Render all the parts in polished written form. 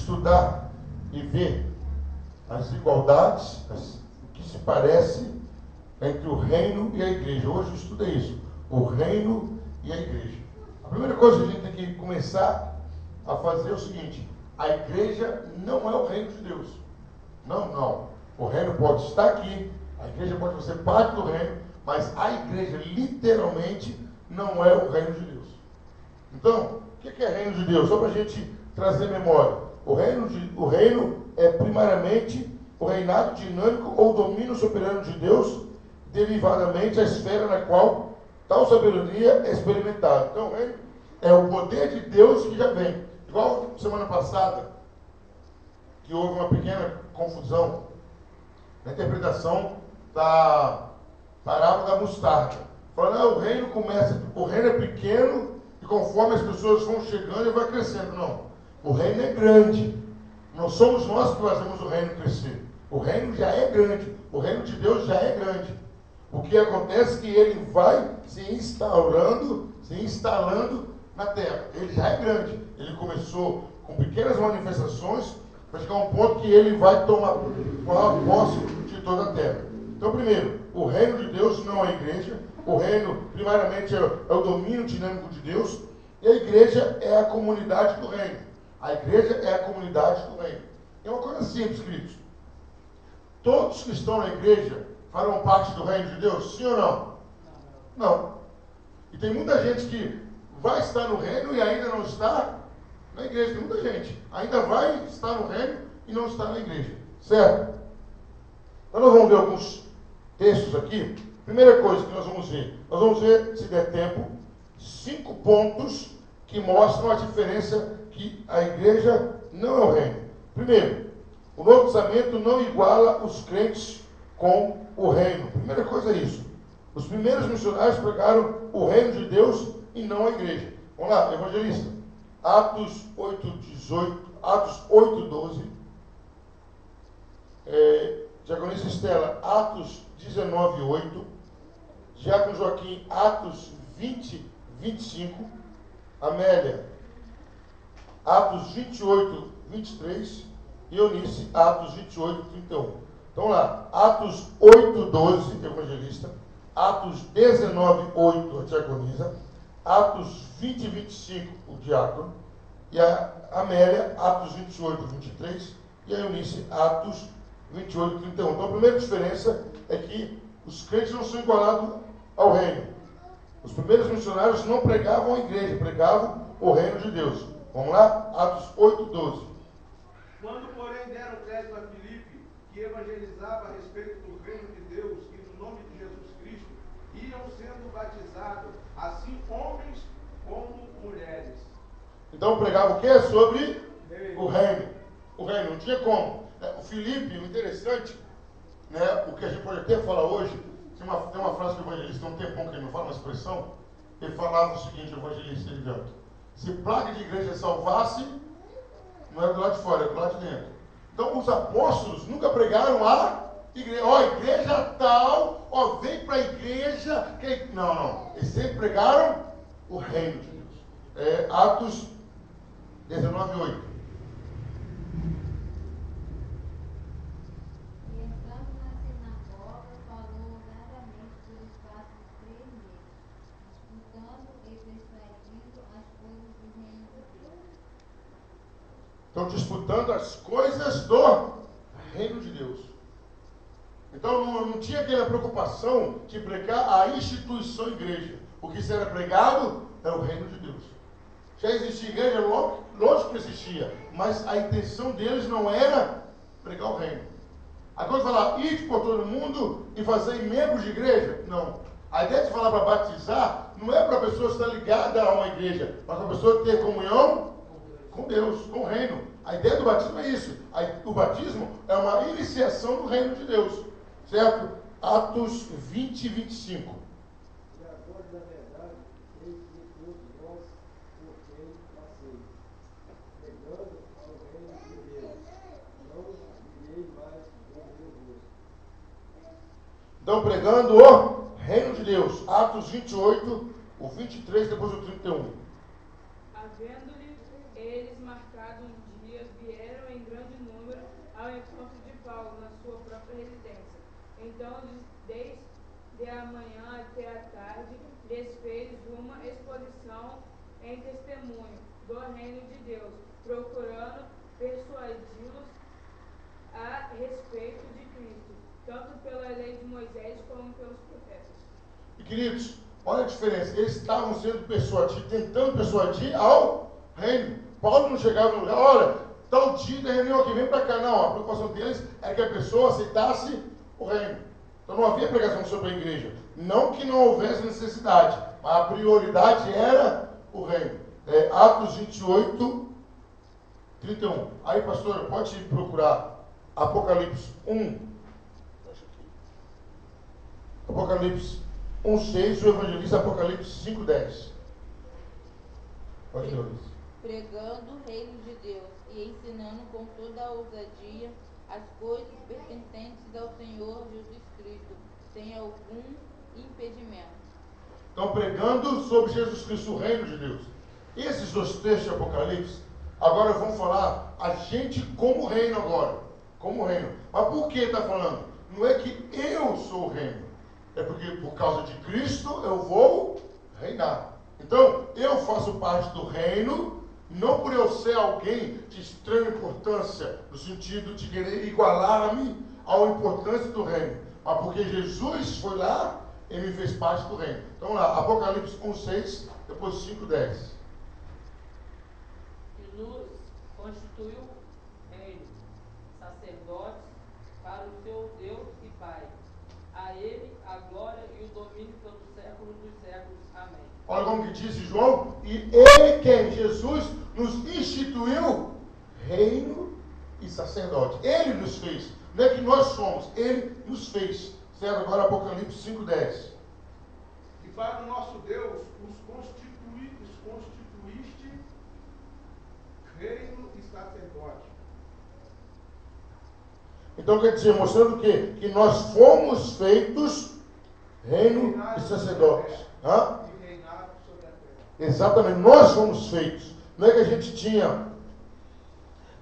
estudar e ver as igualdades, o que se parece entre o reino e a igreja. Hoje o estudo é isso, o reino e a igreja. A primeira coisa que a gente tem que começar a fazer é o seguinte: a igreja não é o reino de Deus. Não. O reino pode estar aqui, a igreja pode fazer parte do reino, mas a igreja literalmente não é o reino de Deus. Então, o que é reino de Deus? Só para a gente trazer memória. O reino é primariamente o reinado dinâmico ou domínio soberano de Deus, derivadamente a esfera na qual tal soberania é experimentada. Então, o reino é o poder de Deus que já vem. Igual semana passada, que houve uma pequena confusão na interpretação da parábola da mostarda. Falando, o reino é pequeno e conforme as pessoas vão chegando, ele vai crescendo. Não. O reino é grande. Não somos nós que fazemos o reino crescer. O reino já é grande. O reino de Deus já é grande. O que acontece é que ele vai se instalando na terra. Ele já é grande. Ele começou com pequenas manifestações, para chegar a um ponto que ele vai tomar posse de toda a terra. Então, primeiro, o reino de Deus não é a igreja. O reino, primariamente, é o domínio dinâmico de Deus. E a igreja é a comunidade do reino. A igreja é a comunidade do reino. É uma coisa simples, queridos. Todos que estão na igreja farão parte do reino de Deus? Sim ou não? Não. E tem muita gente que vai estar no reino e ainda não está na igreja. Tem muita gente. Ainda vai estar no reino e não está na igreja. Certo? Então nós vamos ver alguns textos aqui. Primeira coisa que nós vamos ver, se der tempo, 5 pontos que mostram a diferença que a igreja não é o reino. Primeiro, o Novo Testamento não iguala os crentes com o reino. Primeira coisa é isso. Os primeiros missionários pregaram o reino de Deus e não a igreja. Vamos lá, evangelista. Atos 8:18, Atos 8:12. Diaconisa Estela, Atos 19:8. Diácono Joaquim, Atos 20:25. Amélia, Atos 28:23. E Eunice, Atos 28:31. Então lá, Atos 8:12, evangelista. Atos 19:8, a diaconisa. Atos 20:25, o diácono. E a Amélia, Atos 28:23. E a Eunice, Atos 28:31. Então a primeira diferença é que os crentes não são igualados ao reino. Os primeiros missionários não pregavam a igreja, pregavam o reino de Deus. Vamos lá? Atos 8:12. Quando, porém, deram crédito a Filipe, que evangelizava a respeito do reino de Deus e do nome de Jesus Cristo, iam sendo batizados, assim homens como mulheres. Então pregava o quê? Sobre o reino. O reino, não tinha como. O Filipe, o interessante, né, o que a gente pode até falar hoje, tem uma frase do evangelista, tem um tempão que ele não fala, uma expressão, ele falava o seguinte, o evangelista Elivelto: se plaga de igreja salvasse, não é do lado de fora, é do lado de dentro. Então os apóstolos nunca pregaram a igreja, igreja tal, vem para a igreja. Não. Eles sempre pregaram o reino de Deus. Atos 19:8. Estão disputando as coisas do reino de Deus. Então não tinha aquela preocupação de pregar a instituição igreja. O que será pregado é o reino de Deus. Já existia igreja? Lógico que existia. Mas a intenção deles não era pregar o reino. Aí quando falar, ide por todo mundo e fazer membros de igreja? Não. A ideia de falar para batizar não é para a pessoa estar ligada a uma igreja, mas para a pessoa ter comunhão com Deus, com o reino. A ideia do batismo é isso. O batismo é uma iniciação do reino de Deus. Certo? Atos 20:25. E agora, na verdade, eis que todos nós por quem passeis, pregando o reino de Deus, não direi mais o meu rosto. Então, pregando o reino de Deus. Atos 28, o 23, depois o 31. Havendo-lhe eles marcado um dia, vieram em grande número ao encontro de Paulo na sua própria residência. Então, desde a manhã até a tarde, lhes fez uma exposição em testemunho do reino de Deus, procurando persuadi-los a respeito de Cristo, tanto pela lei de Moisés como pelos profetas. E queridos, olha a diferença. Eles estavam sendo tentando persuadir ao reino. Paulo não chegava no lugar, olha, tal dia da reunião aqui, vem para cá. Não, a preocupação deles era que a pessoa aceitasse o reino. Então não havia pregação sobre a igreja. Não que não houvesse necessidade, mas a prioridade era o reino. Atos 28, 31. Aí, pastor, pode procurar Apocalipse 1. Apocalipse 1:6, o evangelista Apocalipse 5:10. Pode ler isso. Pregando o reino de Deus e ensinando com toda a ousadia as coisas pertencentes ao Senhor Jesus Cristo, sem algum impedimento. Então, pregando sobre Jesus Cristo, o reino de Deus. Esses dois textos de Apocalipse, agora vão falar a gente como reino agora. Como reino. Mas por que está falando? Não é que eu sou o reino. É porque por causa de Cristo eu vou reinar. Então, eu faço parte do reino, não por eu ser alguém de extrema importância, no sentido de querer igualar-me à importância do reino, mas porque Jesus foi lá e me fez parte do reino. Então lá, Apocalipse 1:6, depois 5:10. E nos constituiu reino, sacerdotes para o seu Deus e Pai. A ele a glória e o domínio pelos séculos dos séculos. Amém. Olha como que diz João, e ele, quem? Jesus, nos instituiu reino e sacerdote. Ele nos fez. Não é que nós somos, ele nos fez. Certo? Agora Apocalipse 5:10. E para o nosso Deus os constituíste reino e sacerdote. Então quer dizer, mostrando o quê? Que nós fomos feitos reino e sacerdotes. Hã? E reinado sobre a terra. Exatamente, nós fomos feitos. Não é que a gente tinha.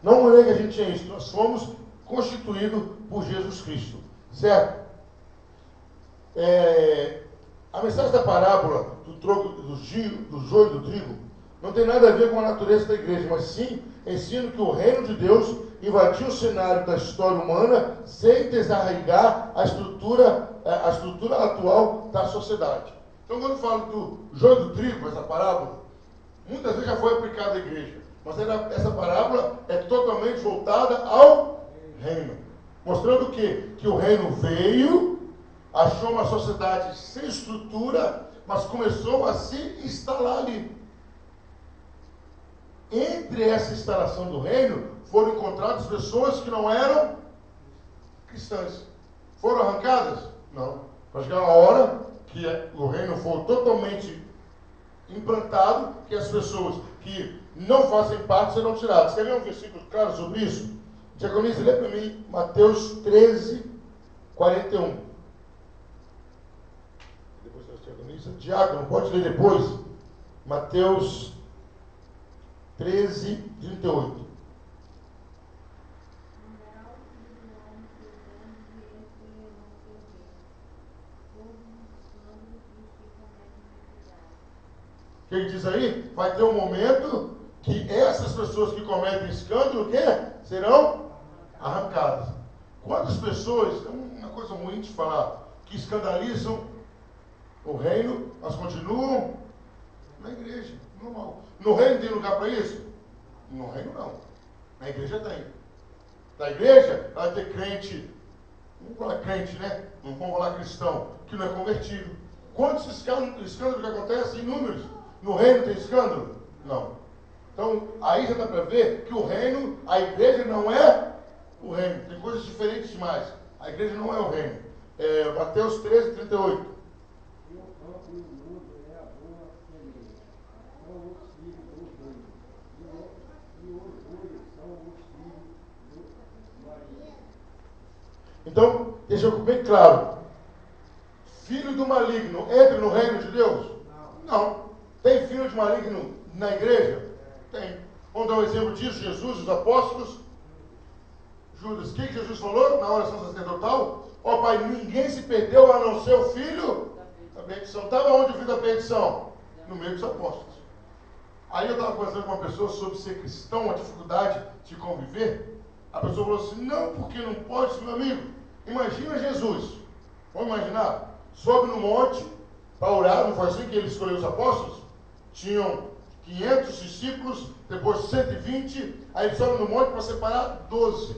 Não é que a gente tinha isso. Nós fomos constituídos por Jesus Cristo. Certo? A mensagem da parábola do joio e do trigo não tem nada a ver com a natureza da igreja, mas sim ensina que o reino de Deus invadiu o cenário da história humana sem desarraigar a estrutura atual da sociedade. Então, quando eu falo do joio do trigo, essa parábola, muitas vezes já foi aplicada à igreja, mas essa parábola é totalmente voltada ao reino, mostrando o quê? Que o reino veio, achou uma sociedade sem estrutura, mas começou a se instalar ali. Entre essa instalação do reino, foram encontradas pessoas que não eram cristãs. Foram arrancadas? Não. Vai chegar uma hora que o reino for totalmente implantado, que as pessoas que não fazem parte serão tiradas. Quer ver um versículo claro sobre isso? Diaconisa, lê para mim Mateus 13, 41. Depois da diaconisa, diácono, pode ler depois. Mateus 13, 38. O que ele diz aí? Vai ter um momento que essas pessoas que cometem escândalo, o quê? Serão arrancadas. Quantas pessoas, é uma coisa ruim de falar, que escandalizam o reino, mas continuam na igreja, normal. No reino tem lugar para isso? No reino não. Na igreja tem. Na igreja vai ter crente, vamos falar crente, né? Não vamos falar cristão, que não é convertido. Quantos escândalos que acontecem? Inúmeros. No reino tem escândalo? Não. Então, aí já dá para ver que o reino, a igreja não é o reino. Tem coisas diferentes demais. A igreja não é o reino. Mateus 13, 38. E o campo e o mundo é a boa semente. São os filhos do reino. E o orgulho são os filhos do maligno. Então, deixa eu bem claro. Filho do maligno entra no reino de Deus? Não. Tem filho de maligno na igreja? Tem. Vamos dar um exemplo disso, Jesus, os apóstolos. Judas, o que Jesus falou na oração sacerdotal? Ó Pai, ninguém se perdeu a não ser o filho da perdição. Estava onde o filho da perdição? No meio dos apóstolos. Aí eu estava conversando com uma pessoa sobre ser cristão, a dificuldade de conviver. A pessoa falou assim, não, porque não pode, meu amigo. Imagina Jesus, vamos imaginar, sobe no monte para orar, não foi assim que ele escolheu os apóstolos? Tinham 500 discípulos, depois 120, aí ele sobe no monte para separar 12.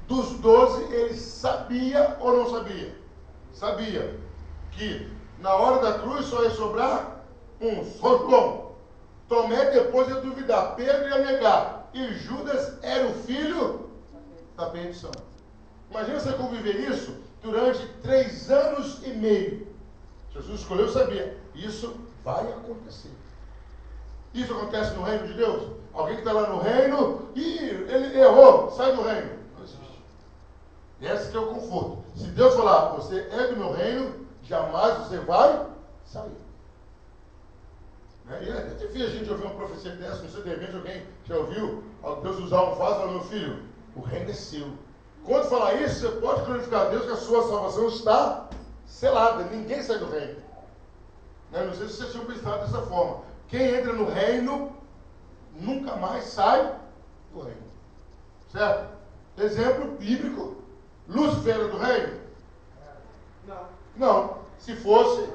Dos 12, ele sabia ou não sabia? Sabia que na hora da cruz só ia sobrar um, só João. Tomé depois ia duvidar, Pedro ia negar, e Judas era o filho da perdição. Imagina você conviver isso durante 3 anos e meio. Jesus escolheu, sabia, isso vai acontecer. Isso acontece no reino de Deus? Alguém que está lá no reino, e ele errou, sai do reino. Não existe. Esse que é o conforto. Se Deus falar, você é do meu reino, jamais você vai sair. E é difícil a gente ouvir uma profecia dessa, não sei, de repente alguém já ouviu, Deus usar um vaso, fala, meu filho, o reino é seu. Quando falar isso, você pode glorificar a Deus que a sua salvação está selada, ninguém sai do reino. Não sei se vocês tinham pensado dessa forma. Quem entra no reino, nunca mais sai do reino. Certo? Exemplo bíblico, Lúcifer era do reino? Não. Se fosse,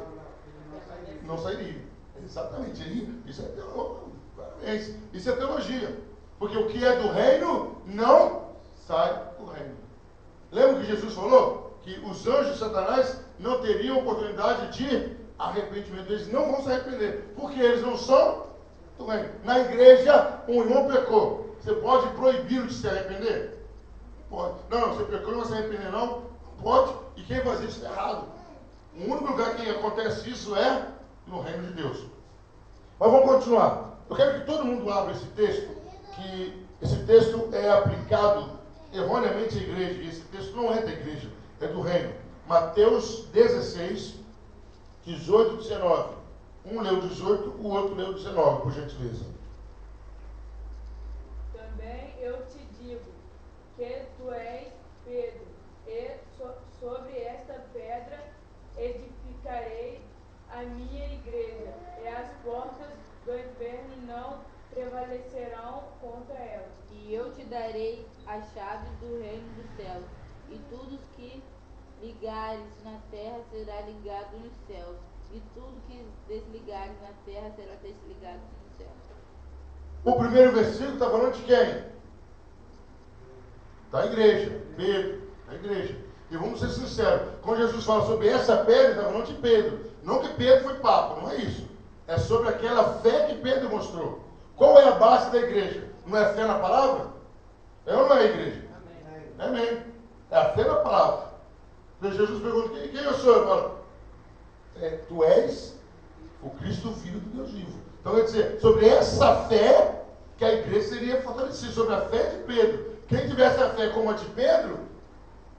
não sairia. Exatamente. Isso é teologia. Porque o que é do reino, não sai do reino. Lembra que Jesus falou? Que os anjos de Satanás não teriam oportunidade de arrependimento. Eles não vão se arrepender. Porque eles não são do reino. Na igreja, um irmão pecou. Você pode proibi-lo de se arrepender? Pode. Não, você pecou, não vai se arrepender, não? Não pode. E quem faz isso é errado. O único lugar que acontece isso é no reino de Deus. Mas vamos continuar. Eu quero que todo mundo abra esse texto, que esse texto é aplicado erroneamente à igreja, e esse texto não é da igreja, é do reino. Mateus 16, 18 e 19. Um leu 18, o outro leu 19, por gentileza. Também eu te digo que tu és Pedro, e sobre esta pedra edificarei a minha igreja, e as portas do inferno não prevalecerão contra ela. E eu te darei as chaves do reino dos céus, e tudo que ligares na terra será ligado nos céus, e tudo que desligares na terra será desligado nos céus. O primeiro versículo está falando de quem? Da igreja, Pedro, da igreja. E vamos ser sinceros, quando Jesus fala sobre essa pedra, está falando de Pedro. Não que Pedro foi papa, não é isso. É sobre aquela fé que Pedro mostrou. Qual é a base da igreja? Não é fé na palavra? É ou não é a igreja? Amém. É a fé na palavra. Então Jesus pergunta, quem eu sou? Eu falo, tu és o Cristo, Filho do Deus vivo. Então quer dizer, sobre essa fé que a igreja seria fortalecida, sobre a fé de Pedro. Quem tivesse a fé como a de Pedro,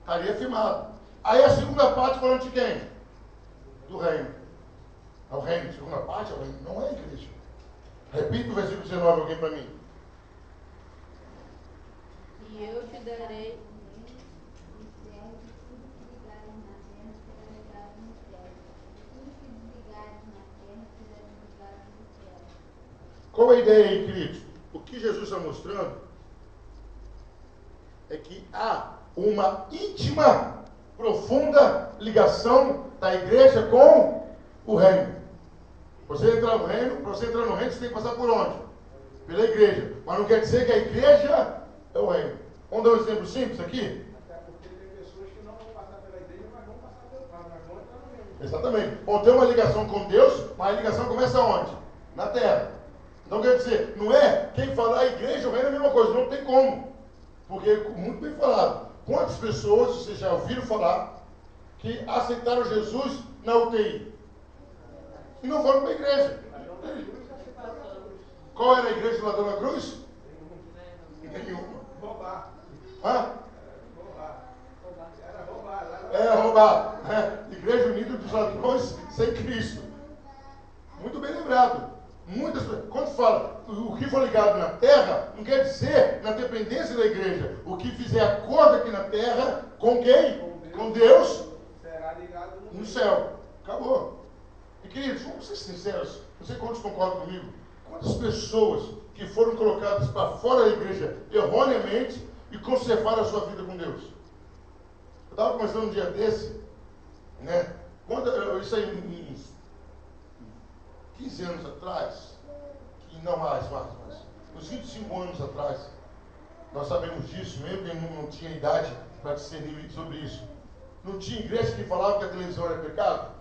estaria firmado. Aí a segunda parte falando de quem? Do reino. É o reino. A segunda parte é o reino. Não é a igreja. Repita o versículo 19 alguém para mim. E eu te darei Qual é a ideia aí, queridos? O que Jesus está mostrando é que há uma íntima, profunda ligação da igreja com o reino. Você entrar no reino, para você entrar no reino, você tem que passar por onde? Pela igreja. Mas não quer dizer que a igreja é o reino. Vamos dar um exemplo simples aqui? Até porque tem pessoas que não vão passar pela igreja, mas vão passar pelo Pai, mas vão entrar no reino. Exatamente. Vão ter uma ligação com Deus, mas a ligação começa onde? Na terra. Então quer dizer, não é quem fala a igreja, o reino é a mesma coisa, não tem como. Porque, muito bem falado, quantas pessoas vocês já ouviram falar que aceitaram Jesus na UTI? E não foram para a igreja. Qual era a igreja do ladrão da cruz? Nenhuma. Roubar. Hã? Era roubar. Era roubar. Igreja Unida dos Ladrões sem Cristo. Muito bem lembrado. Muitas pessoas, quando fala o que for ligado na terra, não quer dizer na dependência da igreja. O que fizer acordo aqui na terra, com quem? Com Deus, será ligado no céu. Acabou. E queridos, vamos ser sinceros, não sei quantos concordam comigo. Quantas pessoas que foram colocadas para fora da igreja erroneamente e conservaram a sua vida com Deus? Eu estava conversando um dia desse, né? Isso aí, uns 15 anos atrás, e não mais, uns 25 anos atrás, nós sabemos disso, mesmo que não tinha idade para discernir sobre isso. Não tinha igreja que falava que a televisão era pecado?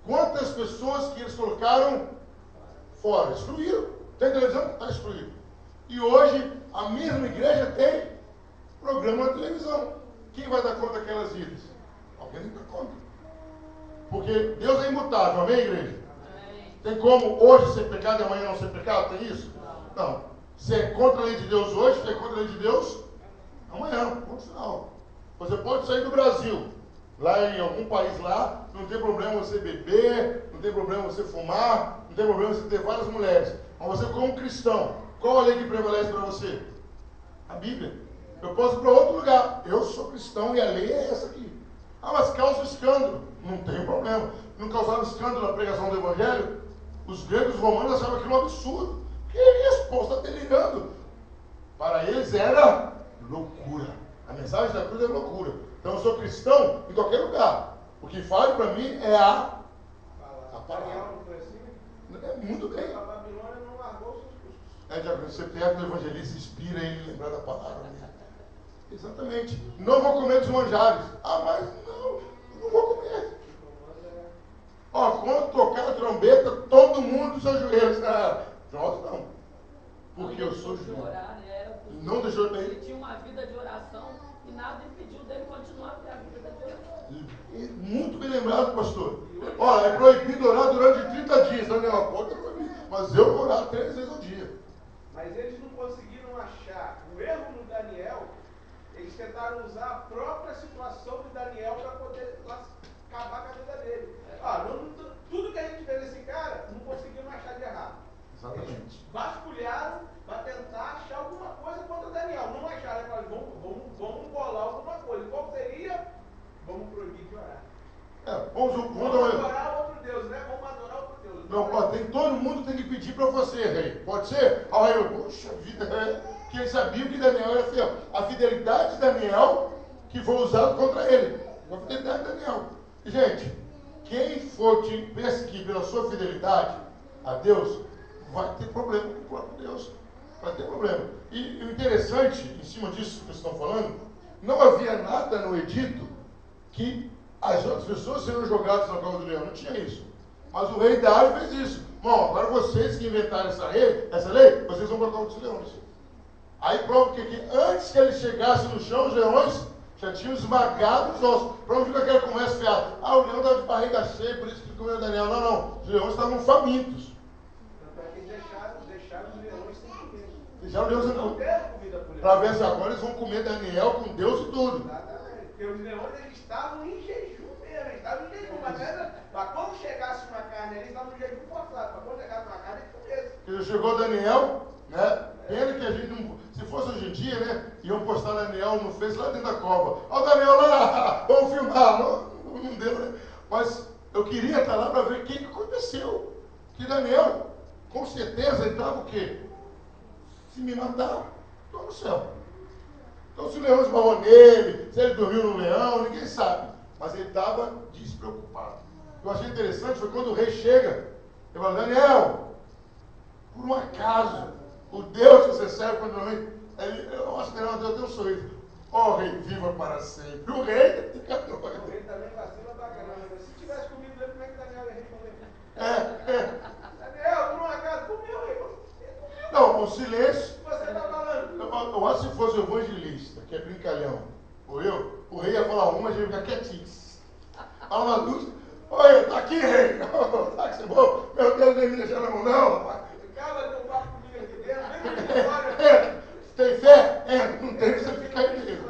Quantas pessoas que eles colocaram fora? Excluíram. Tem televisão? Está excluído. E hoje, a mesma igreja tem programa na televisão. Quem vai dar conta daquelas vidas? Alguém tem que dar conta. Porque Deus é imutável, amém, igreja? Amém. Tem como hoje ser pecado e amanhã não ser pecado? Tem isso? Não. Se é contra a lei de Deus hoje, se é contra a lei de Deus amanhã. Ponto final. Você pode sair do Brasil, lá em algum país lá, não tem problema você beber, não tem problema você fumar, não tem problema você ter várias mulheres. Mas você como cristão, qual a lei que prevalece para você? A Bíblia. Eu posso ir para outro lugar. Eu sou cristão e a lei é essa aqui. Ah, mas causa escândalo. Não tem problema. Não causaram escândalo na pregação do Evangelho? Os gregos romanos achavam aquilo um absurdo. Que isso? O povo está delirando. Para eles era loucura. A mensagem da cruz é loucura. Então eu sou cristão em qualquer lugar. O que vale para mim é a palavra. Daniel não foi assim? É muito bem. A Babilônia não largou seus custos. É, Diago, você perto do evangelista, inspira ele a lembrar da palavra. Né? Exatamente. Não vou comer dos manjares. Ah, mas não vou comer. Ó, quando tocar a trombeta, todo mundo se ajoelha. Ah, nós não. Porque eu sou judeu. Orar, né? Não deixou de Ele tinha uma vida de oração e nada impediu dele continuar a ter a vida de oração. Muito bem lembrado, pastor. Olha, é proibido orar durante 30 dias. Não, pode proibir. Mas eu vou orar 3 vezes ao dia. Mas eles não conseguiram achar o erro no Daniel. Eles tentaram usar a própria situação de Daniel para poder acabar com a vida dele. Tudo que a gente vê nesse cara, não conseguiram achar de errado. Exatamente. Eles vasculharam para tentar achar alguma coisa contra Daniel. Não acharam, falaram, vamos bolar alguma coisa. Qual seria? Vamos proibir de orar. Vamos adorar outro Deus, né? Vamos adorar outro Deus. Não, todo mundo tem que pedir para você, rei. Pode ser? Ah, rei, poxa vida, que ele sabia que Daniel era fiel. A fidelidade de Daniel que foi usada contra ele. A fidelidade de Daniel. Gente, quem for te perseguir pela sua fidelidade a Deus, vai ter problema com o próprio Deus. Vai ter problema. E o interessante, em cima disso que vocês estão falando, não havia nada no edito que as outras pessoas seriam jogadas na cova do leão. Não tinha isso. Mas o rei Dário fez isso. Bom, agora vocês que inventaram essa lei, vocês vão para a cova dos leões. Aí prova que antes que ele chegasse no chão, os leões já tinham esmagado os ossos. Para onde fica aquela conversa fiada? Ah, o leão estava de barriga cheia, por isso que comeu Daniel. Não. Os leões estavam famintos. Tanto é que deixaram os leões sem comer. Deixaram os leões sem Não comer. deram comida por eles. Para ver se agora eles vão comer Daniel com Deus e tudo. Exatamente. Porque os leões eles estavam em jejum mesmo. Eles estavam em jejum. Mas quando chegasse uma carne, eles estavam em jejum forçado. Mas quando chegasse uma carne, eles comessem. Porque chegou Daniel, né? Pena que a gente não. Se fosse hoje em dia, né? Iam postar Daniel no Face lá dentro da cova. Ó, Daniel lá, vamos filmar. Não deu, né? Mas eu queria estar lá para ver o que aconteceu. Que Daniel, com certeza, ele estava o quê? Se me matar, estou no céu. Então, se o leão esbarrou nele, se ele dormiu no leão, ninguém sabe. Mas ele estava despreocupado. O que eu achei interessante foi quando o rei chega. Ele fala, Daniel, por um acaso, o Deus que você serve continuamente, eu acho que Daniel deu um sorriso. Ó, rei, viva para sempre. O rei fica doido. O rei também vacila pra caramba. Se tivesse comido ele, como é que Daniel ia responder? Daniel, por um acaso, comeu, rei. Não, o silêncio. Você está falando? Eu acho que se fosse o evangelista, que é brincalhão, ou eu, o rei ia falar uma, a gente ia ficar quietinho. Fala uma luz. Oi, tá aqui, rei. Tá que você bom? Meu Deus, nem me deixar na mão, não, rapaz. Acaba de um papo comigo aqui dentro. Vem de história. Tem fé? Não tem, você fica aí mesmo.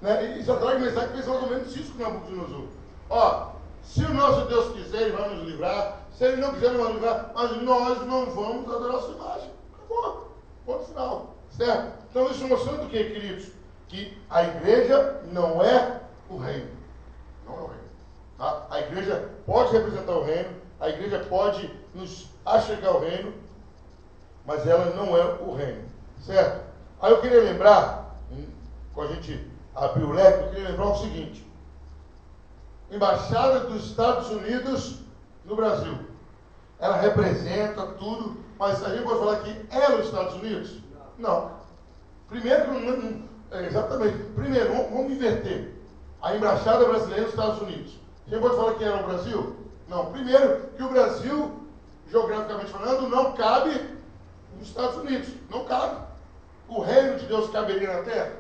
Né? E já traga mensagem que fez mais ou menos isso com Nabucodonosor. Ó, se o nosso Deus quiser, ele vai nos livrar. Se ele não quiser nos livrar, mas nós não vamos adorar a sua imagem. Acabou. Ponto final. Certo? Então isso mostrando o que, queridos? Que a igreja não é o reino. Não é o reino. Tá? A igreja pode representar o reino, a igreja pode nos achegar ao reino, mas ela não é o reino. Certo? Aí eu queria lembrar, quando a gente abriu o leque, eu queria lembrar o seguinte. Embaixada dos Estados Unidos no Brasil. Ela representa tudo, mas a gente pode falar que é os Estados Unidos? Não. Primeiro, exatamente. Primeiro, vamos inverter. A embaixada brasileira nos Estados Unidos. A gente pode falar que era o Brasil? Não. Primeiro, que o Brasil, geograficamente falando, não cabe nos Estados Unidos. Não cabe. O reino de Deus caberia na terra?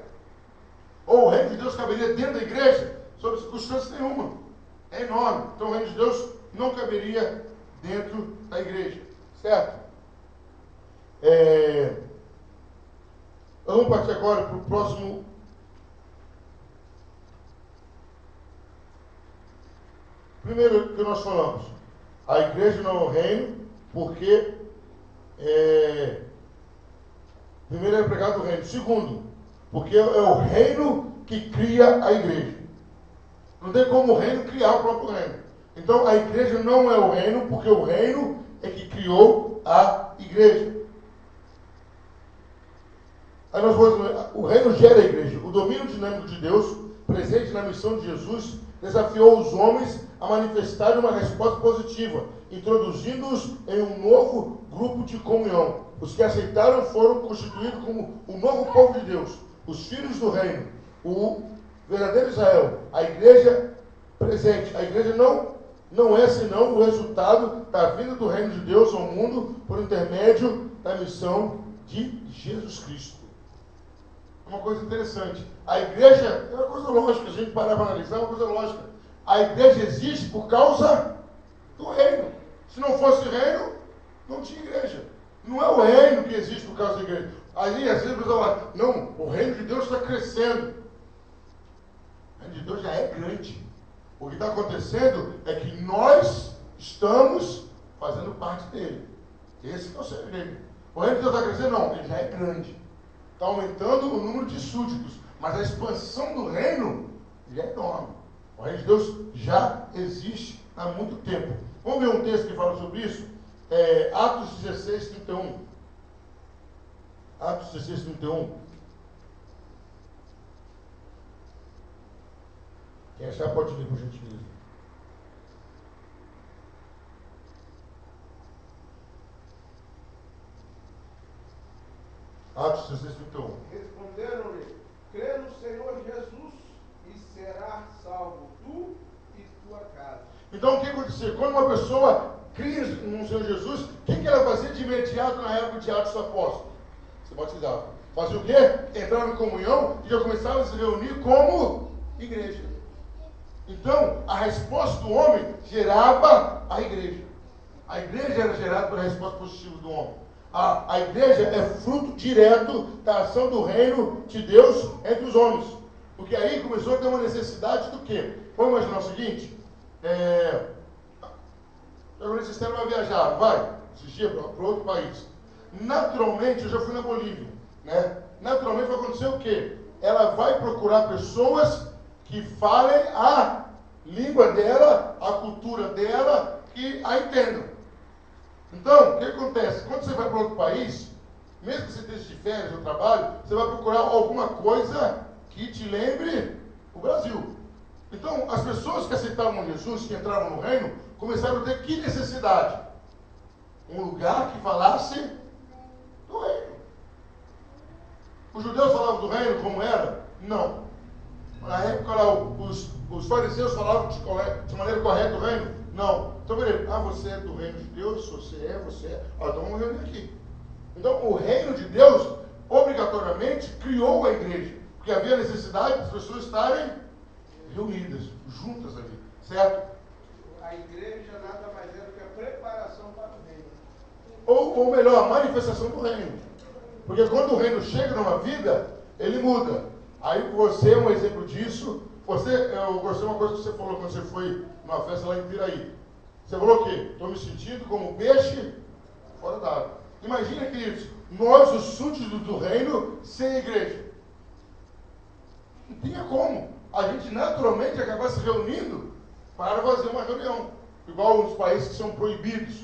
Ou o reino de Deus caberia dentro da igreja? Sob circunstância nenhuma. É enorme. Então o reino de Deus não caberia dentro da igreja. Certo? Vamos partir agora para o próximo. Primeiro que nós falamos, a igreja não é o reino, porque primeiro é pregado o reino. Segundo, porque é o reino que cria a igreja. Não tem como o reino criar o próprio reino. Então a igreja não é o reino, porque o reino é que criou a igreja. Aí nós vamos, o reino gera a igreja. O domínio dinâmico de Deus, presente na missão de Jesus, desafiou os homens a manifestarem uma resposta positiva, introduzindo-os em um novo grupo de comunhão. Os que aceitaram foram constituídos como o novo povo de Deus, os filhos do reino, o verdadeiro Israel, a igreja presente. A igreja não é senão o resultado da vinda do reino de Deus ao mundo por intermédio da missão de Jesus Cristo. É uma coisa interessante. A igreja é uma coisa lógica, a gente parar para analisar, é uma coisa lógica. A igreja existe por causa do reino. Se não fosse reino, não tinha igreja. Não é o reino que existe por causa da igreja. Aí, às vezes, a pessoa fala, não, o reino de Deus está crescendo. O reino de Deus já é grande. O que está acontecendo é que nós estamos fazendo parte dele. Esse que é o segredo. O reino de Deus está crescendo? Não, ele já é grande. Está aumentando o número de súditos. Mas a expansão do reino já é enorme. O reino de Deus já existe há muito tempo. Vamos ver um texto que fala sobre isso? Atos 16, 31. Atos 16, 31. Quem achar pode ler, por gentileza. Atos 16, 31. Responderam-lhe, crê no Senhor Jesus e serás salvo, tu e tua casa. Então o que aconteceu? Quando uma pessoa cria no Senhor Jesus, o que ela fazia de imediato na época de Atos dos Apóstolos? Se batizava. Fazia o quê? Entrava em comunhão e já começava a se reunir como igreja. Então, a resposta do homem gerava a igreja. A igreja era gerada pela resposta positiva do homem. A igreja é fruto direto da ação do reino de Deus entre os homens. Porque aí começou a ter uma necessidade do quê? Vamos imaginar o seguinte. A Ministério vai viajar, vai, esses dias para outro país. Naturalmente, eu já fui na Bolívia, né? Naturalmente vai acontecer o quê? Ela vai procurar pessoas que falem a língua dela, a cultura dela, que a entendam. Então, o que acontece? Quando você vai para outro país, mesmo que você esteja de férias ou trabalho, você vai procurar alguma coisa que te lembre o Brasil. Então, as pessoas que aceitavam Jesus, que entravam no reino, começaram a ter que necessidade? Um lugar que falasse do reino. Os judeus falavam do reino como era? Não. Na época lá, os fariseus falavam de maneira correta do reino? Não. Então, peraí, você é do reino de Deus, você é. Então vamos reunir aqui. Então, o reino de Deus, obrigatoriamente, criou a igreja. Porque havia necessidade das pessoas estarem reunidas, juntas ali. Certo? A igreja nada mais é do que a preparação para o reino. Ou melhor, a manifestação do reino. Porque quando o reino chega numa vida, ele muda. Aí você é um exemplo disso. Eu gostei de uma coisa que você falou quando você foi numa festa lá em Piraí. Você falou o quê? Estou me sentindo como peixe fora d'água. Imagina, queridos, nós, os súditos do reino, sem igreja. Não tinha como. A gente naturalmente acabar se reunindo para fazer uma reunião. Igual nos países que são proibidos.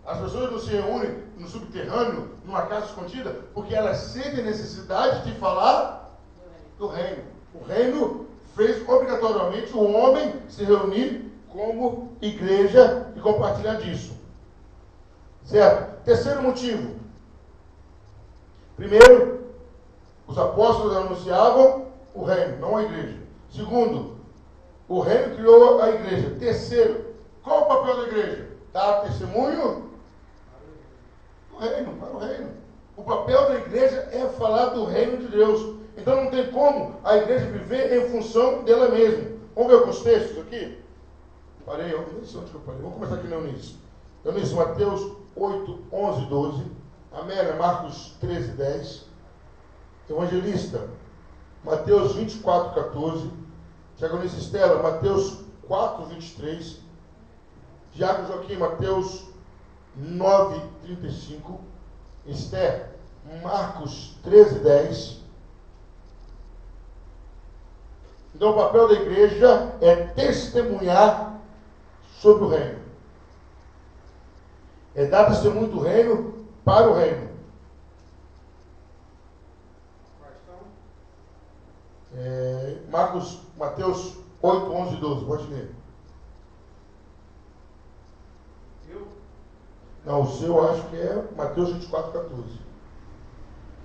As pessoas não se reúnem no subterrâneo, numa casa escondida, porque elas sentem necessidade de falar do reino. O reino fez obrigatoriamente o homem se reunir como igreja e compartilhar disso. Certo? Terceiro motivo. Primeiro, os apóstolos anunciavam o reino, não a igreja. Segundo, o reino criou a igreja. Terceiro, qual o papel da igreja? Dar testemunho do reino, para o reino. O papel da igreja é falar do reino de Deus. Então não tem como a igreja viver em função dela mesma. Vamos ver alguns textos aqui? Parei, eu não sei onde que eu parei. Vamos começar aqui no Eunice. Eunice, Mateus 8, 11, 12. Amélia, Marcos 13, 10. Evangelista, Mateus 24, 14. Diagonista Estela, Mateus 4, 23. Diácono Joaquim, Mateus 9, 35. Esther, Marcos 13, 10. Então o papel da igreja é testemunhar sobre o reino. É dar testemunho do reino para o reino. Mateus 8, 11 e 12. Pode ler. Eu? Não, o seu eu acho que é Mateus 24, 14.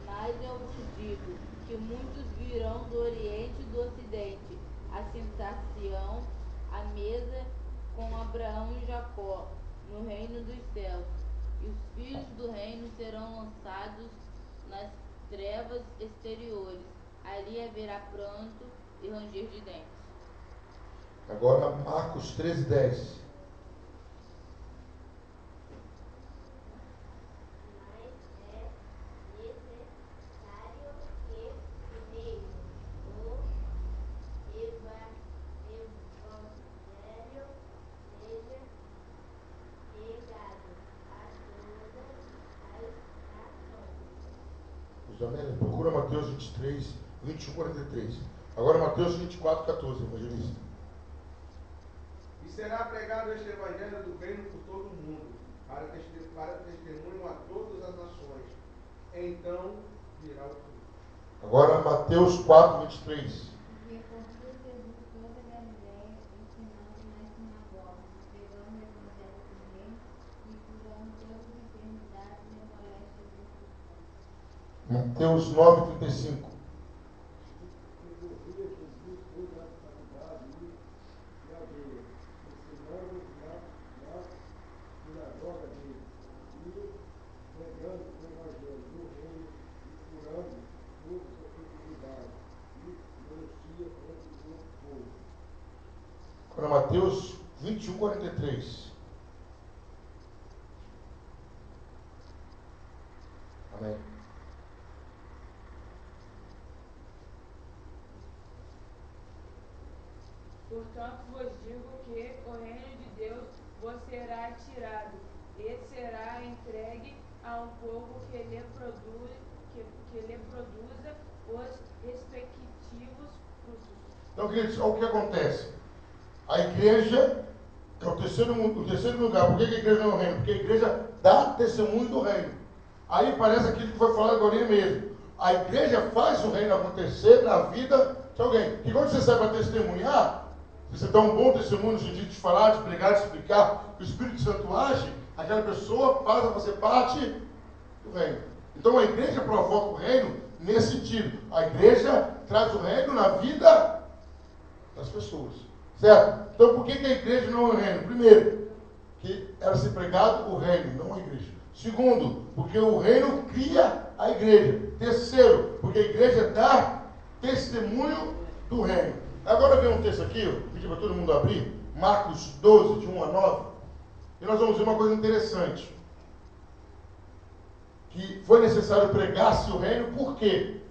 Mas eu vos digo que muitos virão do Oriente e do Ocidente, assentar-se-ão à mesa com Abraão e Jacó, no reino dos céus. E os filhos do reino serão lançados nas trevas exteriores. Ali haverá pranto e ranger de dentes. Agora Marcos 13, 10. Amélia, procura Mateus 23, 21, 43. Agora Mateus 24, 14, evangelista. E será pregado este evangelho do reino por todo o mundo, para testemunho a todas as nações. Então virá o fim. Agora Mateus 4, 23. E recorria Jesus toda a Galileia, ensinando nas sinagogas, pregando o evangelho do reino e curando todas as enfermidades e moléstias dos cristãos. Mateus 9, 35. Percorria Jesus toda a cidade e aldeia, ensinando na sinagoga deles, e pregando o evangelho do reino e curando todas as enfermidades e doenças entre o povo. Agora Mateus 21, 43. Amém. Portanto vos digo que o reino de Deus vos será tirado, e será entregue a um povo que lhe produza os respectivos frutos. Então, queridos, olha o que acontece. A igreja é o terceiro lugar. Por que a igreja não é o reino? Porque a igreja dá testemunho do reino. Aí parece aquilo que foi falado agora mesmo. A igreja faz o reino acontecer na vida de alguém. E quando você sai para testemunhar, se você dá um bom testemunho no sentido de falar, de pregar, de explicar, que o Espírito Santo age, aquela pessoa passa a fazer parte do reino. Então a igreja provoca o reino nesse sentido. A igreja traz o reino na vida das pessoas. Certo? Então por que a igreja não é o reino? Primeiro, que era ser pregado o reino, não a igreja. Segundo, porque o reino cria a igreja. Terceiro, porque a igreja dá testemunho do reino. Agora vem um texto aqui, eu pedi para todo mundo abrir, Marcos 12, de 1 a 9, e nós vamos ver uma coisa interessante. Que foi necessário pregar-se o reino, por quê?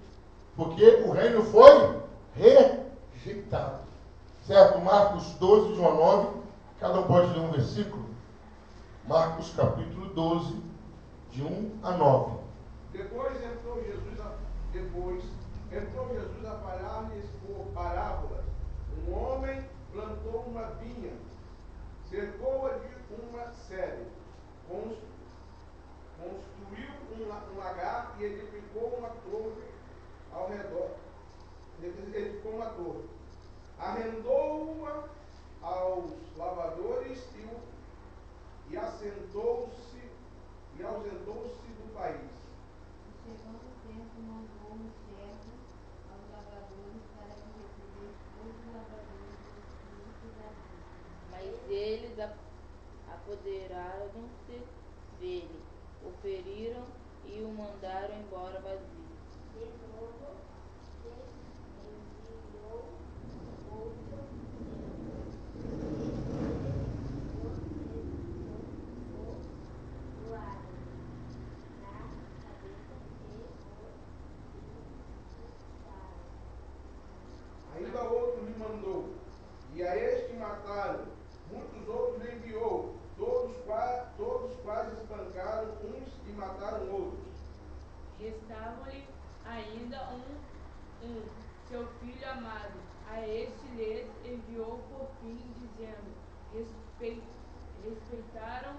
Porque o reino foi rejeitado. Certo? Marcos 12, de 1 a 9, cada um pode ler um versículo. Marcos capítulo 12, de 1 a 9. Depois entrou Jesus a falar-lhes por parábolas. Um homem plantou uma vinha, cercou-a de uma sede, construiu um lagar e edificou uma torre ao redor. Arrendou-a aos lavradores e ausentou-se do país. Chegando o tempo, mandou um servo aos lavradores para que recebesse todos os lavradores dos frutos da vinha. Mas eles apoderaram-se dele, o feriram e o mandaram embora vazio. De novo, enviou outro Ainda outro lhe mandou, e a este mataram. Muitos outros lhe enviou, todos quais espancaram uns e mataram outros. Restava-lhe ainda seu filho amado. A este lhes enviou por fim, dizendo: respeitaram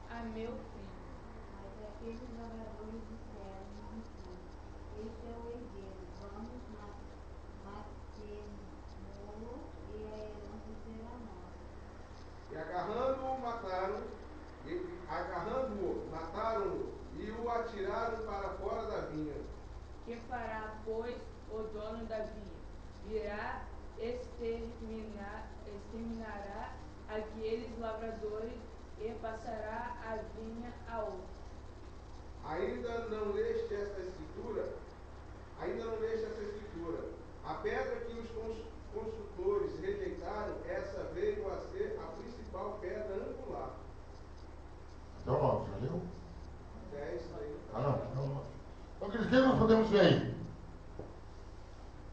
a meu filho. Mas aqueles lavradores disseram uns dos outros: este é o herdeiro, vamos matemo-lo e a herança será nossa. E agarrando-o, mataram-no e o atiraram para fora da vinha. Que fará, pois, o dono da vinha? Virá, exterminará aqueles lavradores e passará a vinha a outro. Ainda não leste esta escritura? A pedra que os construtores rejeitaram, essa veio a ser a principal pedra angular. Até o 9, já leu? 10 aí. Não. Então, queridos, o que nós podemos ver aí?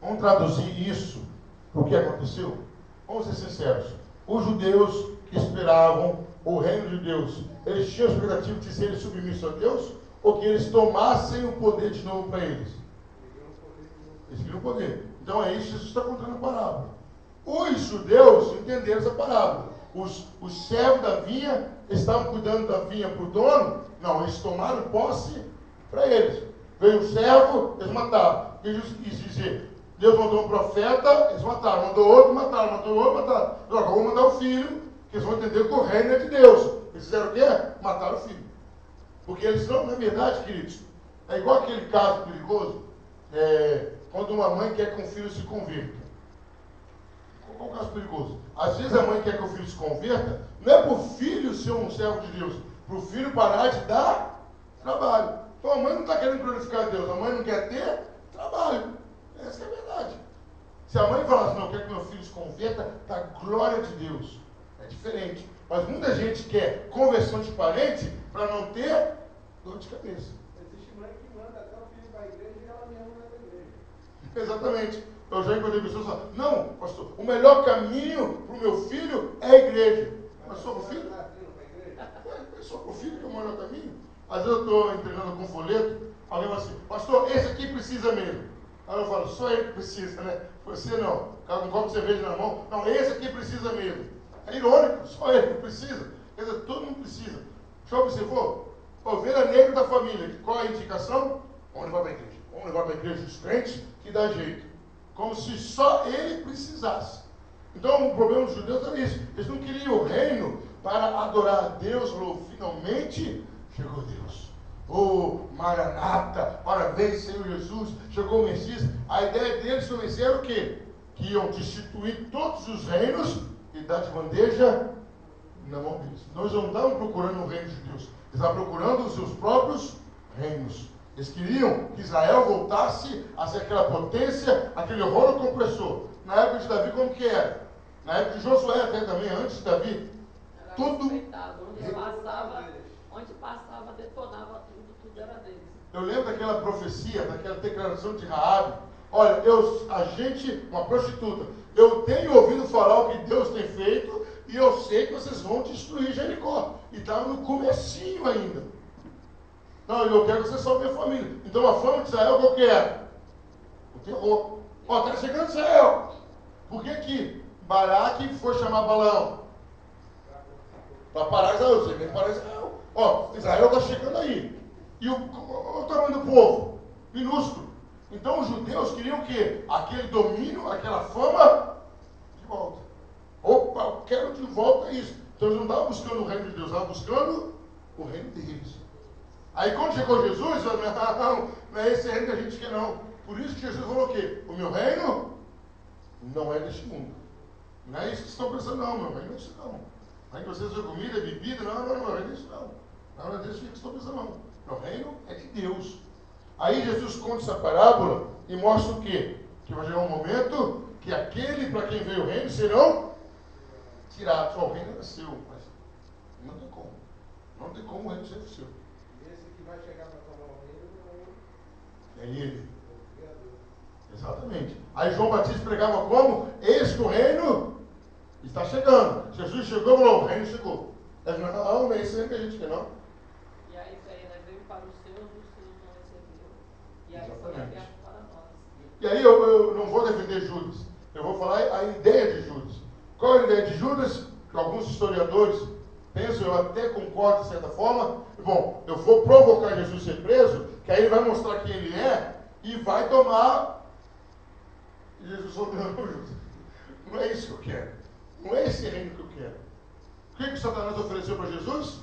Vamos traduzir isso para o que aconteceu? Vamos ser sinceros. Os judeus que esperavam o reino de Deus, eles tinham a expectativa de serem submissos a Deus ou que eles tomassem o poder de novo para eles? Eles queriam poder. Então é isso que Jesus está contando a parábola. Os judeus entenderam essa parábola. Os servos da vinha estavam cuidando da vinha para o dono? Não, eles tomaram posse para eles. Veio um servo, eles mataram. Eles quis dizer, Deus mandou um profeta, eles mataram. Mandou outro, mataram. Mandou outro, mataram. Agora vou mandar o filho, que eles vão entender que o reino é de Deus. Eles fizeram o quê? Mataram o filho. Porque eles não, na verdade, queridos, é igual aquele caso perigoso, quando uma mãe quer que um filho se converta. Qual é o caso perigoso? Às vezes a mãe quer que o filho se converta, não é para o filho ser um servo de Deus, para o filho parar de dar trabalho. Então a mãe não está querendo glorificar a Deus, a mãe não quer ter trabalho. Essa é a verdade. Se a mãe fala assim, não, eu quero que meu filho se converta, está a glória de Deus. É diferente. Mas muita gente quer conversão de parente para não ter dor de cabeça. Existe mãe que manda até o filho para a igreja e ela mesma não é da igreja. Exatamente. Eu já encontrei pessoas que falam, não, pastor, o melhor caminho para o meu filho é a igreja. Mas só para o filho? É só para o filho que é o melhor caminho? Às vezes eu estou entregando com folheto, alguém fala assim, pastor, esse aqui precisa mesmo. Aí eu falo, só ele que precisa, né? Você não. O cara com um copo de cerveja na mão, não, esse aqui precisa mesmo. É irônico, só ele que precisa. Quer dizer, todo mundo precisa. Já observou? Ovelha negra da família, qual é a indicação? Vamos levar para a igreja. Vamos levar para a igreja dos crentes que dá jeito. Como se só ele precisasse. Então o problema dos judeus era isso. Eles não queriam o reino para adorar a Deus. Falou, finalmente chegou Deus. Oh, Maranata, parabéns, Senhor Jesus, chegou o Messias. A ideia deles foi era o quê? Que iam destituir todos os reinos e dar de bandeja na mão deles. Então eles não estavam procurando o reino de Deus, eles estavam procurando os seus próprios reinos. Eles queriam que Israel voltasse a ser aquela potência, aquele rolo compressor. Na época de Davi, como que era? Na época de Josué até também, antes de Davi. Era Tudo respeitado. Onde passava, detonava tudo era deles. Eu lembro daquela profecia, daquela declaração de Raabe. Olha, a gente, uma prostituta, eu tenho ouvido falar o que Deus tem feito e eu sei que vocês vão destruir Jericó. E estava no comecinho ainda. Não, eu quero que vocês salvem a família. Então a fama de Israel qual que era? O terror. Ó, está chegando Israel. Por que que Baraque foi chamar Balaão? Para parar Israel. Você vem parar Israel. Ó, Israel está chegando aí. E o tamanho do povo? Minúsculo. Então os judeus queriam o quê? Aquele domínio, aquela fama de volta. Opa, eu quero de volta isso. Então eles não estavam buscando o reino de Deus, estavam buscando o reino deles. Aí quando chegou Jesus, não é esse reino que a gente quer não. Por isso que Jesus falou o quê? O meu reino não é deste mundo. Não é isso que vocês estão pensando, não. Meu reino é isso não. Não é que vocês usam comida, bebida, não, meu reino é isso não. Não é disso que vocês estão pensando, não. Meu reino é de Deus. Aí Jesus conta essa parábola e mostra o quê? Que vai chegar um momento que aquele para quem veio o reino serão tirados. O reino é seu, mas não tem como. Não tem como o reino ser seu. Esse que vai chegar para tomar o reino É ele. o Criador. Exatamente. Aí João Batista pregava como? Eis que o reino está chegando. Jesus chegou e falou, o reino chegou. Ele não é esse reino que a gente quer, não. E aí isso aí, né? Veio para os seus não recebeu. E aí foi Exatamente. aberto para nós. E aí eu não vou defender Judas. Eu vou falar a ideia de Judas. Qual é a ideia de Judas? Que alguns historiadores pensam, eu até concordo de certa forma. Bom, eu vou provocar Jesus ser preso, que aí ele vai mostrar quem ele é e vai tomar. E Jesus falou, não, Judas, não é isso que eu quero. Não é esse reino que eu quero. O que Satanás ofereceu para Jesus?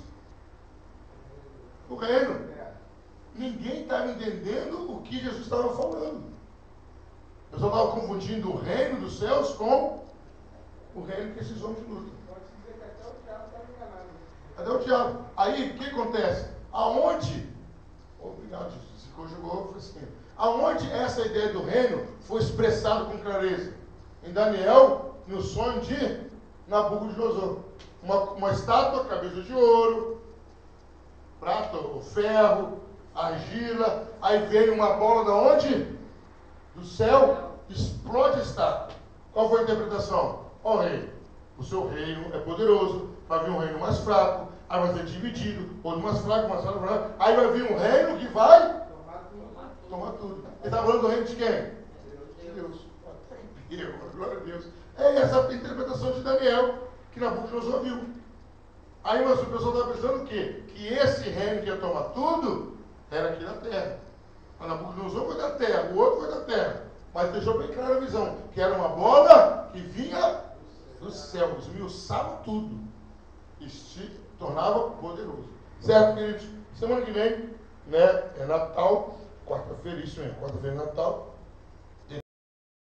O reino. Ninguém estava entendendo o que Jesus estava falando. Eu só estava confundindo o reino dos céus com o reino que esses homens lutam. Pode-se dizer que até o diabo estava enganado. Cadê o diabo? Aí, o que acontece? Aonde? Obrigado, Jesus. Se conjugou, foi assim. Aonde essa ideia do reino foi expressada com clareza? Em Daniel, no sonho de Nabucodonosor. Uma estátua, cabeça de ouro, prata ou ferro, argila, aí veio uma bola da onde? Do céu, explode a estátua. Qual foi a interpretação? Ó rei, o seu reino é poderoso, vai vir um reino mais fraco, aí vai ser dividido, outro mais fraco, aí vai vir um reino que vai tomar tudo. Ele está falando do reino de quem? De Deus. Glória a Deus. É essa a interpretação de Daniel, que Nabucodonosor viu. Aí o pessoal está pensando o quê? Que esse reino que ia tomar tudo era aqui na terra. Mas Nabucodonosor foi da terra, o outro foi da terra. Mas deixou bem clara a visão, que era uma bola que vinha do céu, esmiuçava tudo e se tornava poderoso. Certo, queridos? Semana que vem, né, é Natal, quarta-feira, isso mesmo, quarta-feira é Natal.